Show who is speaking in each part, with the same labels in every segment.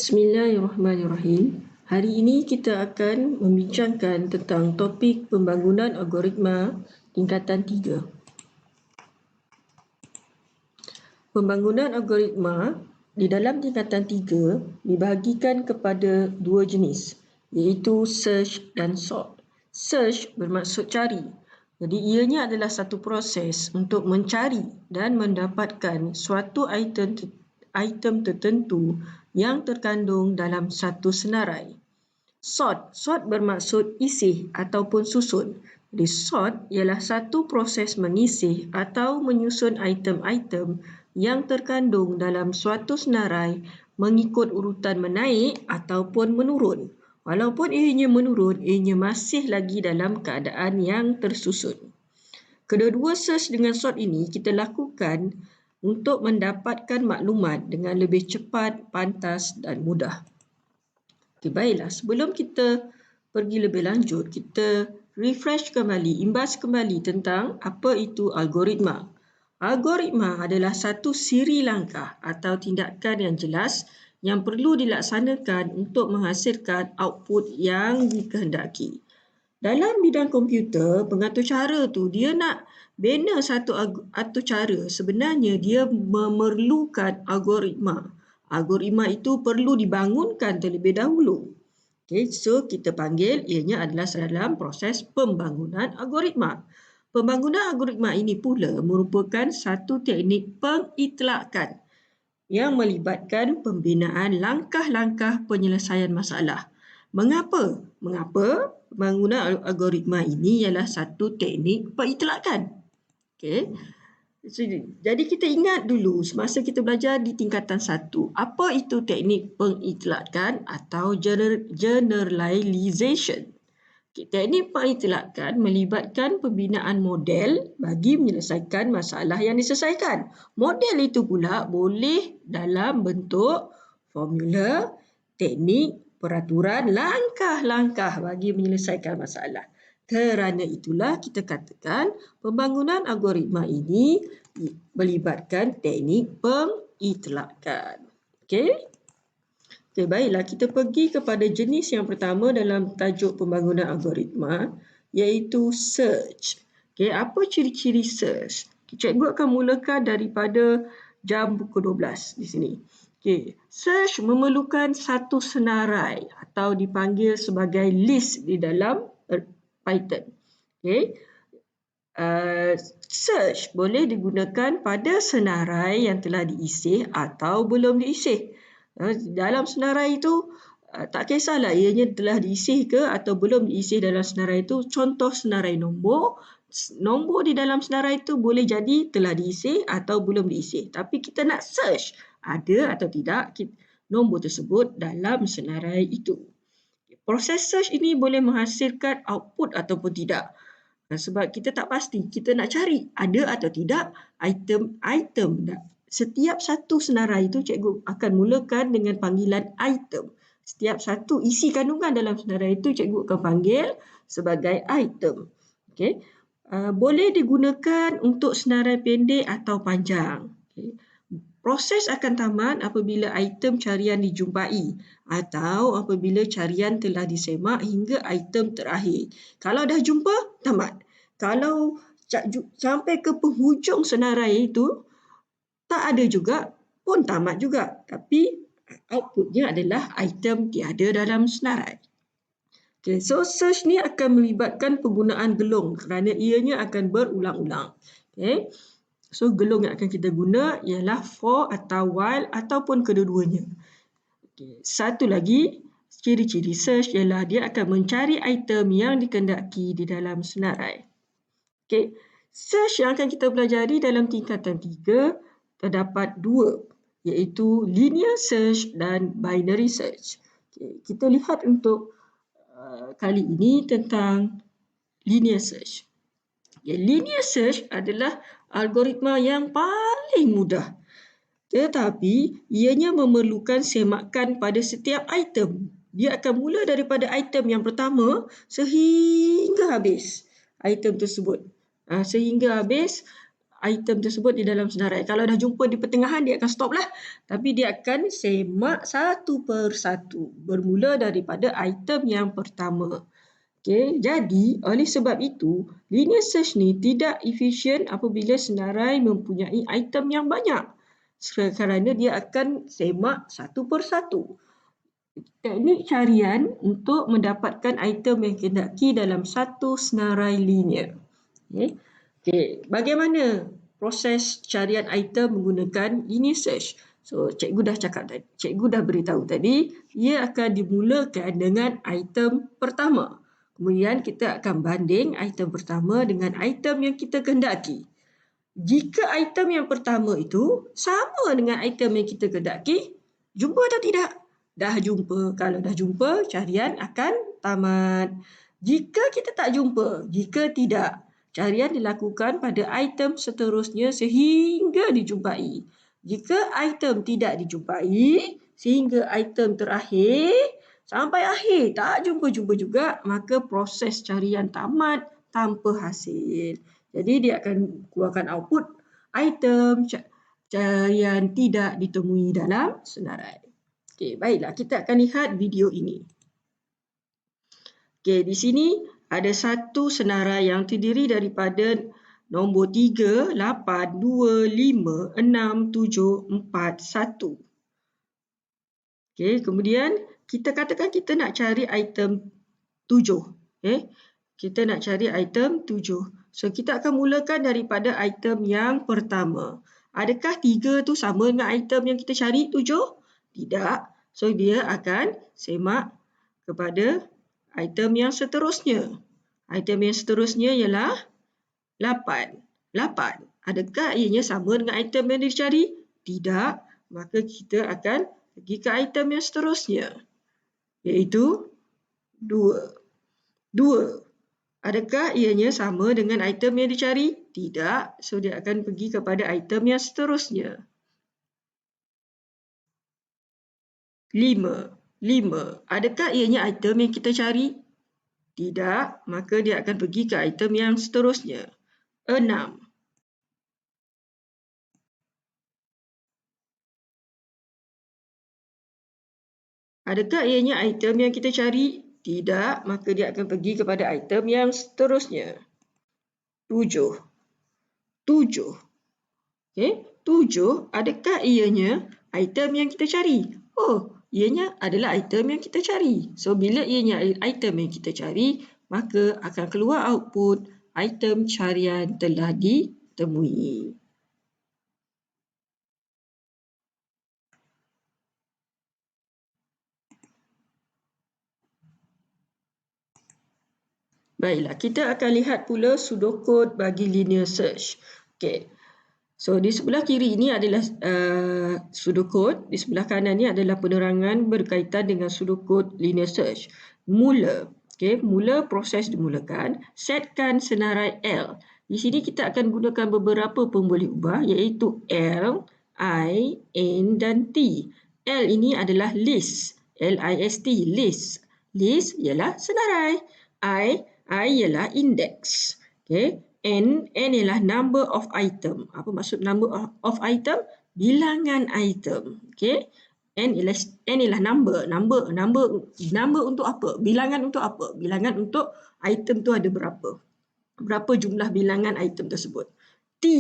Speaker 1: Bismillahirrahmanirrahim. Hari ini kita akan membincangkan tentang topik pembangunan algoritma tingkatan 3. Pembangunan algoritma di dalam tingkatan 3 dibahagikan kepada dua jenis, iaitu search dan sort. Search bermaksud cari. Jadi ianya adalah satu proses untuk mencari dan mendapatkan suatu item tertentu yang terkandung dalam satu senarai. Sort bermaksud isih ataupun susun. Jadi sort ialah satu proses mengisih atau menyusun item-item yang terkandung dalam suatu senarai mengikut urutan menaik ataupun menurun. Walaupun ianya menurun, ianya masih lagi dalam keadaan yang tersusun. Kedua-dua search dengan sort ini kita lakukan untuk mendapatkan maklumat dengan lebih cepat, pantas dan mudah. Okay, baiklah, sebelum kita pergi lebih lanjut, kita refresh kembali, imbas kembali tentang apa itu algoritma. Algoritma adalah satu siri langkah atau tindakan yang jelas yang perlu dilaksanakan untuk menghasilkan output yang dikehendaki. Dalam bidang komputer, pengatur cara tu dia nak bina satu atur cara, sebenarnya dia memerlukan algoritma. Algoritma itu perlu dibangunkan terlebih dahulu. Okay, so kita panggil ianya adalah dalam proses pembangunan algoritma. Pembangunan algoritma ini pula merupakan satu teknik pengitlakan yang melibatkan pembinaan langkah-langkah penyelesaian masalah. Mengapa pembangunan algoritma ini ialah satu teknik pengitlakan? Okay. Jadi kita ingat dulu semasa kita belajar di tingkatan 1, apa itu teknik pengitlakan atau generalization. Teknik pengitlakan melibatkan pembinaan model bagi menyelesaikan masalah yang diselesaikan. Model itu pula boleh dalam bentuk formula, teknik, peraturan, langkah-langkah bagi menyelesaikan masalah. Kerana itulah kita katakan pembangunan algoritma ini melibatkan teknik pengitlakan. Okey? Okay, baiklah, kita pergi kepada jenis yang pertama dalam tajuk pembangunan algoritma, iaitu search. Okay, apa ciri-ciri search? Cikgu akan mulakan daripada jam pukul 12 di sini. Okay, search memerlukan satu senarai atau dipanggil sebagai list di dalam Python. Okay. Search boleh digunakan pada senarai yang telah diisih atau belum diisih. Dalam senarai itu tak kisahlah ianya telah diisih ke atau belum diisih dalam senarai itu. Contoh senarai nombor di dalam senarai itu boleh jadi telah diisih atau belum diisih. Tapi kita nak search ada atau tidak nombor tersebut dalam senarai itu. Proses search ini boleh menghasilkan output ataupun tidak. Sebab kita tak pasti, kita nak cari ada atau tidak item. Setiap satu senarai itu cikgu akan mulakan dengan panggilan item. Setiap satu isi kandungan dalam senarai itu cikgu akan panggil sebagai item. Okay. Boleh digunakan untuk senarai pendek atau panjang. Okay. Proses akan tamat apabila item carian dijumpai atau apabila carian telah disemak hingga item terakhir. Kalau dah jumpa, tamat. Kalau sampai ke penghujung senarai itu, tak ada juga pun tamat juga. Tapi outputnya adalah item tiada dalam senarai. Okay, so search ni akan melibatkan penggunaan gelong kerana ianya akan berulang-ulang. Okay. So gelong yang akan kita guna ialah for atau while ataupun kedua-duanya. Okay. Satu lagi ciri-ciri search ialah dia akan mencari item yang dikehendaki di dalam senarai. Okay. Search yang akan kita pelajari dalam tingkatan 3 terdapat dua, iaitu linear search dan binary search. Okay. Kita lihat untuk kali ini tentang linear search. Okay. Linear search adalah algoritma yang paling mudah, tetapi ianya memerlukan semakan pada setiap item. Dia akan mula daripada item yang pertama sehingga habis item tersebut. Sehingga habis item tersebut di dalam senarai. Kalau dah jumpa di pertengahan, dia akan stop lah. Tapi dia akan semak satu persatu. Bermula daripada item yang pertama. Okay, jadi oleh sebab itu, linear search ni tidak efisien apabila senarai mempunyai item yang banyak. Kerana dia akan semak satu persatu. Teknik carian untuk mendapatkan item yang dikehendaki dalam satu senarai linear. Okay. Bagaimana proses carian item menggunakan linear search? So, cikgu dah beritahu tadi, ia akan dimulakan dengan item pertama. Kemudian kita akan banding item pertama dengan item yang kita kehendaki. Jika item yang pertama itu sama dengan item yang kita kehendaki, jumpa atau tidak? Dah jumpa. Kalau dah jumpa, carian akan tamat. Jika kita tak jumpa, jika tidak, carian dilakukan pada item seterusnya sehingga dijumpai. Jika item tidak dijumpai, sehingga item terakhir, sampai akhir tak jumpa-jumpa juga, maka proses carian tamat tanpa hasil. Jadi dia akan keluarkan output item carian tidak ditemui dalam senarai. Okey, baiklah, kita akan lihat video ini. Okey, di sini ada satu senarai yang terdiri daripada nombor 3, 8, 2, 5, 6, 7, 4, 1. Okey, kemudian kita katakan kita nak cari item 7. Okey, kita nak cari item 7. So, kita akan mulakan daripada item yang pertama. Adakah 3 tu sama dengan item yang kita cari 7? Tidak. So, dia akan semak kepada item yang seterusnya. Item yang seterusnya ialah 8. 8. Adakah ianya sama dengan item yang dicari? Tidak. Maka kita akan pergi ke item yang seterusnya, iaitu 2. 2. Adakah ianya sama dengan item yang dicari? Tidak. So, dia akan pergi kepada item yang seterusnya. 5. 5. Adakah ianya item yang kita cari? Tidak. Maka dia akan pergi ke item yang seterusnya. 6. Adakah ianya item yang kita cari? Tidak, maka dia akan pergi kepada item yang seterusnya. 7. 7. Okay. 7, adakah ianya item yang kita cari? Oh, ianya adalah item yang kita cari. So, bila ianya item yang kita cari, maka akan keluar output item carian telah ditemui. Baiklah, kita akan lihat pula pseudocode bagi linear search. Okey. So, di sebelah kiri ini adalah pseudocode, di sebelah kanan ini adalah penerangan berkaitan dengan pseudocode linear search. Mula, okey, mula proses dimulakan, setkan senarai L. Di sini kita akan gunakan beberapa pemboleh ubah, iaitu L, I, N dan T. L ini adalah list, L-I-S-T, list. List ialah senarai. I ialah index. Okay. N ialah number of item. Apa maksud number of item? Bilangan item. Okay. N ialah number. Number untuk apa? Bilangan untuk apa? Bilangan untuk item tu ada berapa? Berapa jumlah bilangan item tersebut? T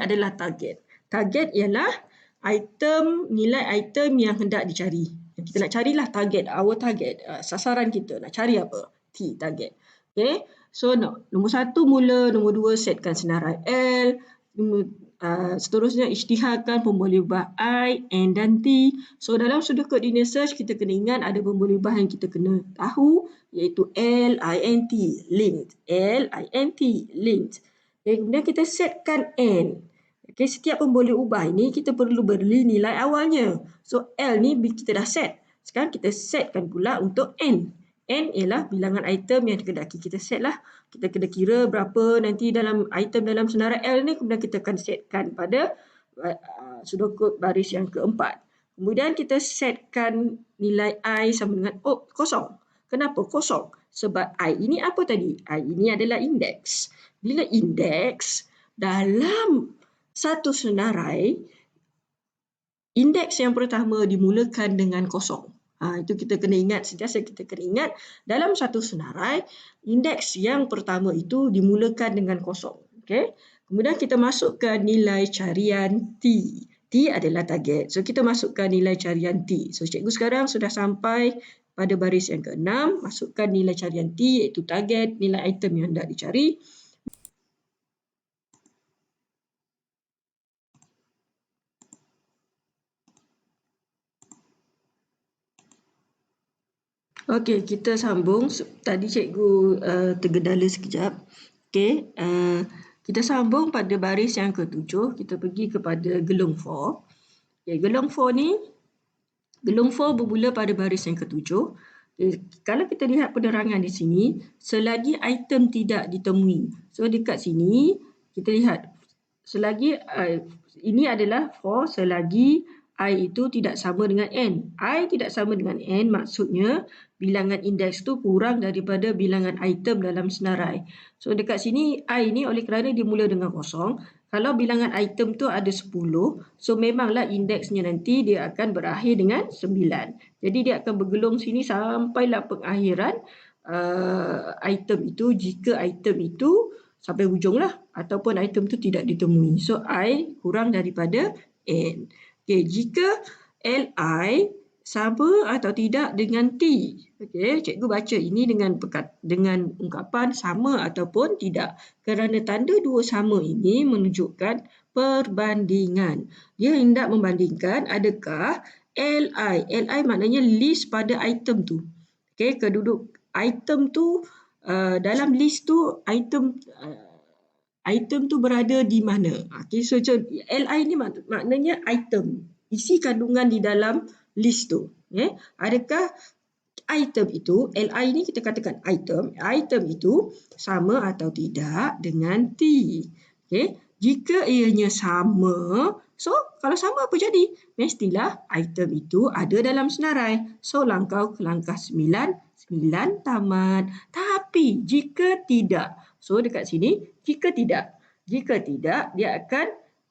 Speaker 1: adalah target. Target ialah item, nilai item yang hendak dicari. Kita nak carilah target, our target, sasaran kita nak cari apa? T, target. Okay, so nombor 1 mula, nombor 2 setkan senarai L, seterusnya isytiharkan pemboleh ubah I, N dan T. So, dalam pseudocode linear search, kita kena ingat ada pemboleh ubah yang kita kena tahu, iaitu L, I, N, T, linked. L, I, N, T, linked. Okay, kemudian kita setkan N. Okay, setiap pemboleh ubah ini kita perlu beri nilai awalnya. So, L ni kita dah set. Sekarang kita setkan pula untuk N. N ialah bilangan item yang dikehendaki kita set lah. Kita kena kira berapa nanti dalam item dalam senarai L ni, kemudian kita akan setkan pada pseudocode baris yang keempat. Kemudian kita setkan nilai I sama dengan kosong. Kenapa kosong? Sebab I ini apa tadi? I ini adalah index. Bila index, dalam satu senarai, indeks yang pertama dimulakan dengan kosong. Itu kita kena ingat, sentiasa kita kena ingat dalam satu senarai, indeks yang pertama itu dimulakan dengan kosong. Okay? Kemudian kita masukkan nilai carian T. T adalah target. So kita masukkan nilai carian T. So cikgu sekarang sudah sampai pada baris yang ke-6, masukkan nilai carian T iaitu target, nilai item yang hendak dicari. Okey, kita sambung. Tadi cikgu tergedala sekejap. Okey, kita sambung pada baris yang ke-7. Kita pergi kepada gelung 4. Okay, gelung 4 ni, gelung 4 bermula pada baris yang ke-7. Okay, kalau kita lihat penerangan di sini, selagi item tidak ditemui. So dekat sini, kita lihat selagi ini adalah for selagi I itu tidak sama dengan N. I tidak sama dengan N maksudnya bilangan indeks tu kurang daripada bilangan item dalam senarai. So dekat sini I ni oleh kerana dia mula dengan kosong, kalau bilangan item tu ada 10, so memanglah indeksnya nanti dia akan berakhir dengan 9. Jadi dia akan bergelung sini sampailah pengakhiran item itu jika item itu sampai hujung lah ataupun item tu tidak ditemui. So I kurang daripada N. Okay, jika Li sama atau tidak dengan T. Okay, cikgu baca ini dengan ungkapan sama ataupun tidak. Kerana tanda dua sama ini menunjukkan perbandingan. Dia hendak membandingkan adakah Li. Li maknanya list pada item tu. Okay, keduduk item tu dalam list tu item tu berada di mana. Okay, so Li ni maknanya item, isi kandungan di dalam list tu. Okay. Adakah item itu, Li ni kita katakan item itu sama atau tidak dengan T. Okay. Jika ianya sama, so kalau sama apa jadi? Mestilah item itu ada dalam senarai. So langkah ke langkah 9 tamat. Tapi jika tidak, so dekat sini, jika tidak, dia akan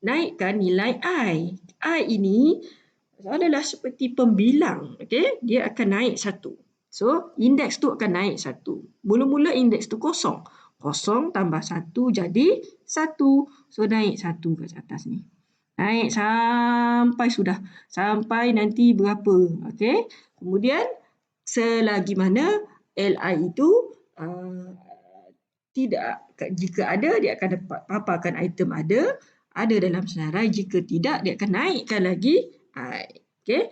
Speaker 1: naikkan nilai I. I ini adalah seperti pembilang. Okay? Dia akan naik 1. So, indeks tu akan naik 1. Mula-mula indeks tu kosong. Kosong tambah 1 jadi 1. So, naik 1 kat atas ni. Naik sampai nanti berapa. Okay? Kemudian, selagi mana Li itu tidak, jika ada dia akan dapat paparkan item ada dalam senarai, jika tidak dia akan naikkan lagi I. Okey,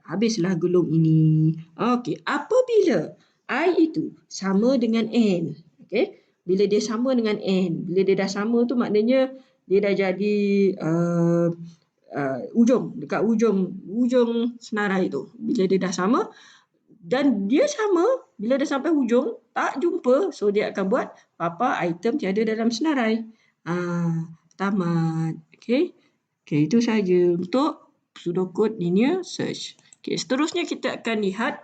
Speaker 1: habislah gelung ini. Okey, apabila I itu sama dengan N. Okey, bila dia sama dengan N, bila dia dah sama tu maknanya dia dah jadi dekat ujung senarai tu. Bila dia dah sama dan dia sama, bila dah sampai hujung tak jumpa, so dia akan buat papa item tiada dalam senarai. Tamat. Okey, itu saja untuk pseudocode linear search. Okey, seterusnya kita akan lihat,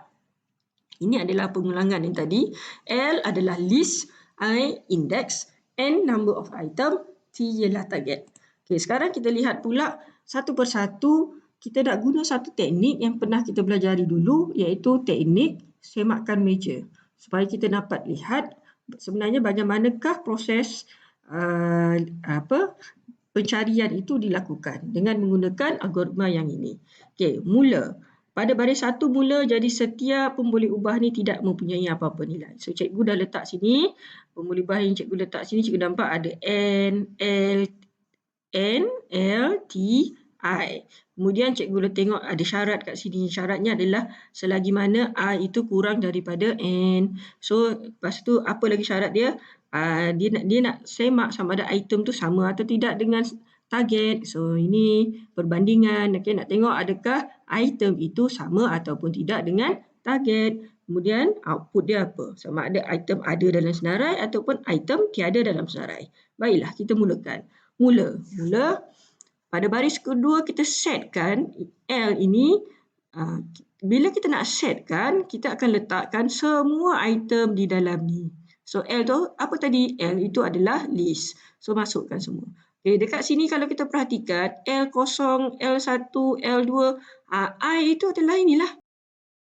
Speaker 1: ini adalah pengulangan yang tadi. L adalah list, I index, N number of item, T ialah target. Okey, sekarang kita lihat pula satu persatu. Kita nak guna satu teknik yang pernah kita pelajari dulu, iaitu teknik semakan meja. Supaya kita dapat lihat sebenarnya bagaimanakah proses pencarian itu dilakukan dengan menggunakan algoritma yang ini. Okey, mula. Pada baris 1 mula, jadi setiap pemboleh ubah ni tidak mempunyai apa-apa nilai. So cikgu dah letak sini, pemboleh ubah yang cikgu letak sini, cikgu nampak ada N, L, T, I. Kemudian cikgu dah tengok ada syarat kat sini. Syaratnya adalah selagi mana I itu kurang daripada N. So lepas tu apa lagi syarat dia? Dia nak semak sama ada item tu sama atau tidak dengan target. So ini perbandingan. Okay, nak tengok adakah item itu sama ataupun tidak dengan target. Kemudian output dia apa? Sama ada item ada dalam senarai ataupun item tiada dalam senarai. Baiklah, kita mulakan. Mula. Pada baris kedua kita setkan L ini. Bila kita nak setkan, kita akan letakkan semua item di dalam ni. So, L tu apa tadi? L itu adalah list. So, masukkan semua. Okay, dekat sini kalau kita perhatikan L0, L1, L2, I itu adalah inilah